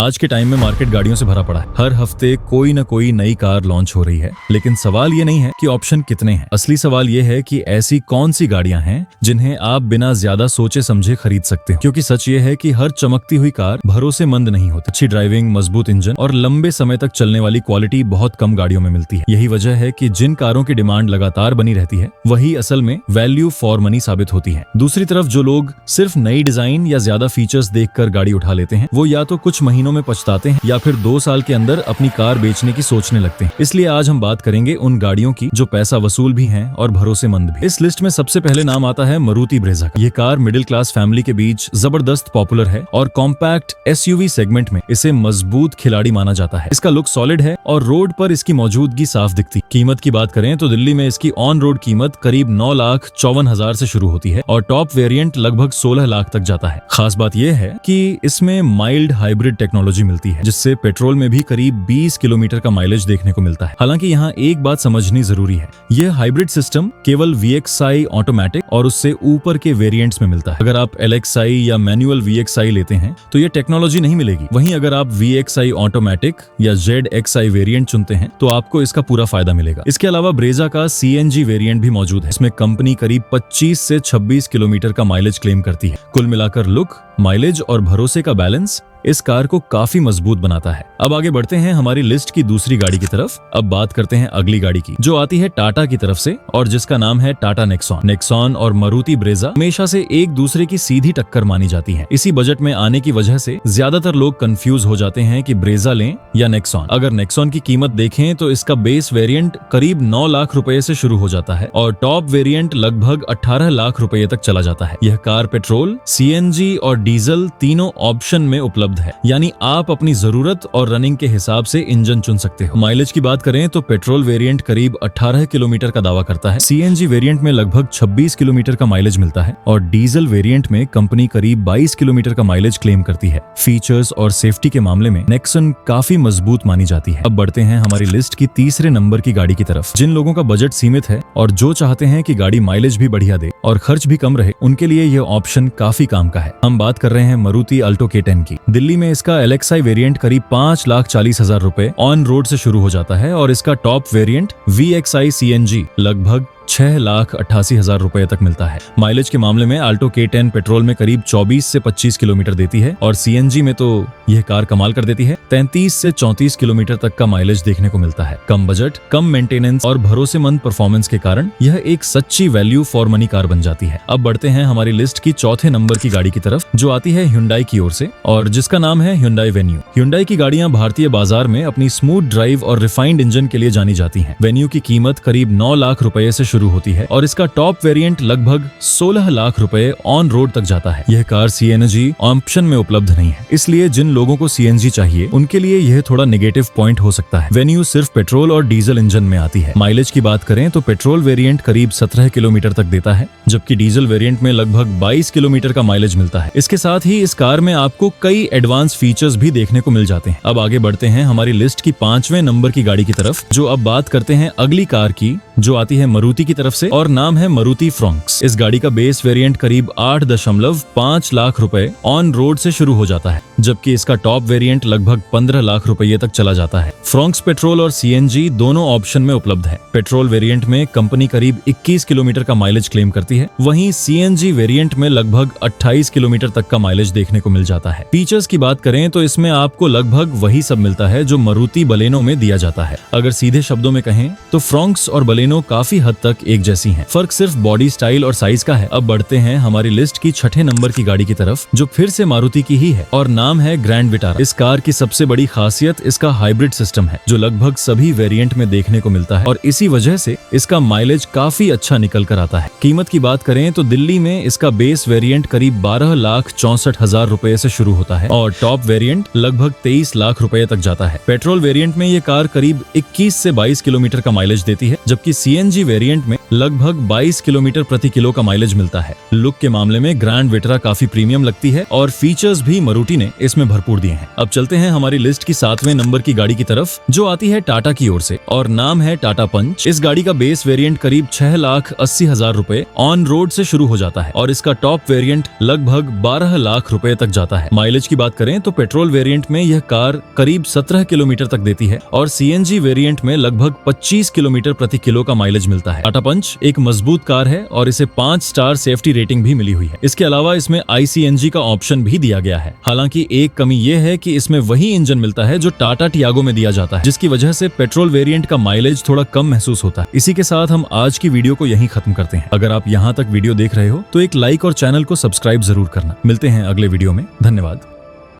आज के टाइम में मार्केट गाड़ियों से भरा पड़ा है। हर हफ्ते कोई न कोई नई कार लॉन्च हो रही है, लेकिन सवाल ये नहीं है कि ऑप्शन कितने हैं। असली सवाल ये है कि ऐसी कौन सी गाड़ियां हैं जिन्हें आप बिना ज्यादा सोचे समझे खरीद सकते हो। क्योंकि सच ये है कि हर चमकती हुई कार भरोसेमंद नहीं होती। अच्छी ड्राइविंग, मजबूत इंजन और लंबे समय तक चलने वाली क्वालिटी बहुत कम गाड़ियों में मिलती है। यही वजह है कि जिन कारों की डिमांड लगातार बनी रहती है, वही असल में वैल्यू फॉर मनी साबित होती है। दूसरी तरफ जो लोग सिर्फ नई डिजाइन या ज्यादा फीचर्स देखकर गाड़ी उठा लेते हैं, वो या तो कुछ महीनों में पछताते हैं या फिर 2 साल के अंदर अपनी कार बेचने की सोचने लगते हैं। इसलिए आज हम बात करेंगे उन गाड़ियों की जो पैसा वसूल भी हैं और भरोसेमंद भी। इस लिस्ट में सबसे पहले नाम आता है मारुति ब्रेजा का। ये कार मिडिल क्लास फैमिली के बीच जबरदस्त पॉपुलर है और कॉम्पैक्ट एसयूवी सेगमेंट में इसे मजबूत खिलाड़ी माना जाता है। इसका लुक सॉलिड है और रोड पर इसकी मौजूदगी साफ दिखती। कीमत की बात करें तो दिल्ली में इसकी ऑन रोड कीमत करीब 9,54,000 से शुरू होती है और टॉप वेरिएंट लगभग 16 लाख तक जाता है। खास बात यह है कि इसमें माइल्ड हाइब्रिड टेक्नोलॉजी मिलती है, जिससे पेट्रोल में भी करीब 20 किलोमीटर का माइलेज देखने को मिलता है। हालांकि यहाँ एक बात समझनी जरूरी है, यह हाइब्रिड सिस्टम केवल VXI ऑटोमेटिक और उससे ऊपर के वेरिएंट्स में मिलता है। अगर आप LXI या मैनुअल VXI लेते हैं तो यह टेक्नोलॉजी नहीं मिलेगी। वहीं अगर आप VXI ऑटोमेटिक या ZXI वेरिएंट चुनते हैं तो आपको इसका पूरा फायदा मिलेगा। इसके अलावा ब्रेजा का CNG वेरिएंट भी मौजूद है। इसमें कंपनी करीब 25 से 26 किलोमीटर का माइलेज क्लेम करती है। कुल मिलाकर लुक, माइलेज और भरोसे का बैलेंस इस कार को काफी मजबूत बनाता है। अब आगे बढ़ते हैं हमारी लिस्ट की दूसरी गाड़ी की तरफ। अब बात करते हैं अगली गाड़ी की, जो आती है टाटा की तरफ से और जिसका नाम है टाटा नेक्सॉन। नेक्सॉन और मारुति ब्रेजा हमेशा से एक दूसरे की सीधी टक्कर मानी जाती है। इसी बजट में आने की वजह से ज्यादातर लोग कंफ्यूज हो जाते हैं कि ब्रेजा लें या नेक्सॉन। अगर नेक्सॉन की कीमत देखें तो इसका बेस वेरिएंट करीब 9 लाख रुपए से शुरू हो जाता है और टॉप वेरिएंट लगभग 18 लाख रुपए तक चला जाता है। यह कार पेट्रोल, CNG और डीजल तीनों ऑप्शन में उपलब्ध है, यानी आप अपनी जरूरत और रनिंग के हिसाब से इंजन चुन सकते हो। माइलेज की बात करें तो पेट्रोल वेरिएंट करीब 18 किलोमीटर का दावा करता है। CNG वेरिएंट में लगभग 26 किलोमीटर का माइलेज मिलता है और डीजल वेरिएंट में कंपनी करीब 22 किलोमीटर का माइलेज क्लेम करती है। फीचर्स और सेफ्टी के मामले में नेक्सन काफी मजबूत मानी जाती है। अब बढ़ते हैं हमारी लिस्ट की तीसरे नंबर की गाड़ी की तरफ। जिन लोगों का बजट सीमित है और जो चाहते हैं कि गाड़ी माइलेज भी बढ़िया दे और खर्च भी कम रहे, उनके लिए यह ऑप्शन काफी काम का है। हम बात कर रहे हैं मारुति अल्टो K10 की। दिल्ली में इसका LXI वेरिएंट करीब 5,40,000 रुपए ऑन रोड से शुरू हो जाता है और इसका टॉप वेरिएंट VXI CNG लगभग 6,88,000 रुपए तक मिलता है। माइलेज के मामले में अल्टो K10 पेट्रोल में करीब 24 से 25 किलोमीटर देती है और CNG में तो यह कार कमाल कर देती है। 33 से 34 किलोमीटर तक का माइलेज देखने को मिलता है। कम बजट, कम मेंटेनेंस और भरोसेमंद परफॉर्मेंस के कारण यह एक सच्ची वैल्यू फॉर मनी कार बन जाती है। अब बढ़ते हैं हमारी लिस्ट की चौथे नंबर की गाड़ी की तरफ, जो आती है Hyundai की ओर से और जिसका नाम है Hyundai Venue। Hyundai की गाड़ियां भारतीय बाजार में अपनी स्मूथ ड्राइव और रिफाइंड इंजन के लिए जानी जाती हैं। Venue की कीमत करीब 9 लाख रुपए से शुरू होती है और इसका टॉप वेरिएंट लगभग 16 लाख रुपए ऑन रोड तक जाता है। यह कार CNG ऑप्शन में उपलब्ध नहीं है, इसलिए जिन लोगों को CNG चाहिए उनके लिए यह थोड़ा नेगेटिव पॉइंट हो सकता है। वेन्यू सिर्फ पेट्रोल और डीजल इंजन में आती है। माइलेज की बात करें तो पेट्रोल वेरिएंट करीब 17 किलोमीटर तक देता है, जबकि डीजल वेरिएंट में लगभग 22 किलोमीटर का माइलेज मिलता है। इसके साथ ही इस कार में आपको कई एडवांस फीचर्स भी देखने को मिल जाते हैं। अब आगे बढ़ते हैं हमारी लिस्ट की 5वें नंबर की गाड़ी की तरफ, जो अब बात करते हैं अगली कार की, जो आती है मारुति की तरफ से और नाम है मारुति फ्रॉन्क्स। इस गाड़ी का बेस वेरिएंट करीब 8.5 लाख रुपए ऑन रोड से शुरू हो जाता है, जबकि इसका टॉप वेरिएंट लगभग 15 लाख रुपए तक चला जाता है। फ्रॉन्क्स पेट्रोल और CNG दोनों ऑप्शन में उपलब्ध है। पेट्रोल वेरिएंट में कंपनी करीब 21 किलोमीटर का माइलेज क्लेम करती है, वहीं CNG वेरिएंट में लगभग 28 किलोमीटर तक का माइलेज देखने को मिल जाता है। फीचर्स की बात करें तो इसमें आपको लगभग वही सब मिलता है जो मारुति बलेनो में दिया जाता है। अगर सीधे शब्दों में कहें तो फ्रॉन्क्स और बलेनो काफी हद तक एक जैसी हैं। फर्क सिर्फ बॉडी स्टाइल और साइज का है। अब बढ़ते हैं हमारी लिस्ट की 6ठे नंबर की गाड़ी की तरफ, जो फिर से मारुति की ही है और नाम है ग्रैंड विटारा। इस कार की सबसे बड़ी खासियत इसका हाइब्रिड सिस्टम है, जो लगभग सभी वेरिएंट में देखने को मिलता है और इसी वजह से इसका माइलेज काफी अच्छा निकल कर आता है। कीमत की बात करें तो दिल्ली में इसका बेस वेरिएंट करीब 12,64,000 रुपए से शुरू होता है और टॉप वेरिएंट लगभग 23 लाख रुपए तक जाता है। पेट्रोल वेरिएंट में ये कार करीब 21 से 22 किलोमीटर का माइलेज देती है, जबकि CNG वेरिएंट वेरिएंट में लगभग 22 किलोमीटर प्रति किलो का माइलेज मिलता है। लुक के मामले में ग्रैंड विटरा काफी प्रीमियम लगती है और फीचर्स भी मारुति ने इसमें भरपूर दिए हैं। अब चलते हैं हमारी लिस्ट की 7वें नंबर की गाड़ी की तरफ, जो आती है टाटा की ओर से और नाम है टाटा पंच। इस गाड़ी का बेस वेरिएंट करीब 6,80,000 रुपए ऑन रोड से शुरू हो जाता है और इसका टॉप वेरिएंट लगभग 12 लाख रुपए तक जाता है। माइलेज की बात करें तो पेट्रोल वेरिएंट में यह कार करीब 17 किलोमीटर तक देती है और सीएनजी वेरिएंट में लगभग 25 किलोमीटर प्रति किलो का माइलेज मिलता है। टाटा पंच एक मजबूत कार है और इसे 5 स्टार सेफ्टी रेटिंग भी मिली हुई है। इसके अलावा इसमें ICNG का ऑप्शन भी दिया गया है। हालांकि एक कमी यह है कि इसमें वही इंजन मिलता है जो टाटा टियागो में दिया जाता है, जिसकी वजह से पेट्रोल वेरिएंट का माइलेज थोड़ा कम महसूस होता है। इसी के साथ हम आज की वीडियो को यहीं खत्म करते हैं। अगर आप यहाँ तक वीडियो देख रहे हो तो एक लाइक और चैनल को सब्सक्राइब जरूर करना। मिलते हैं अगले वीडियो में। धन्यवाद।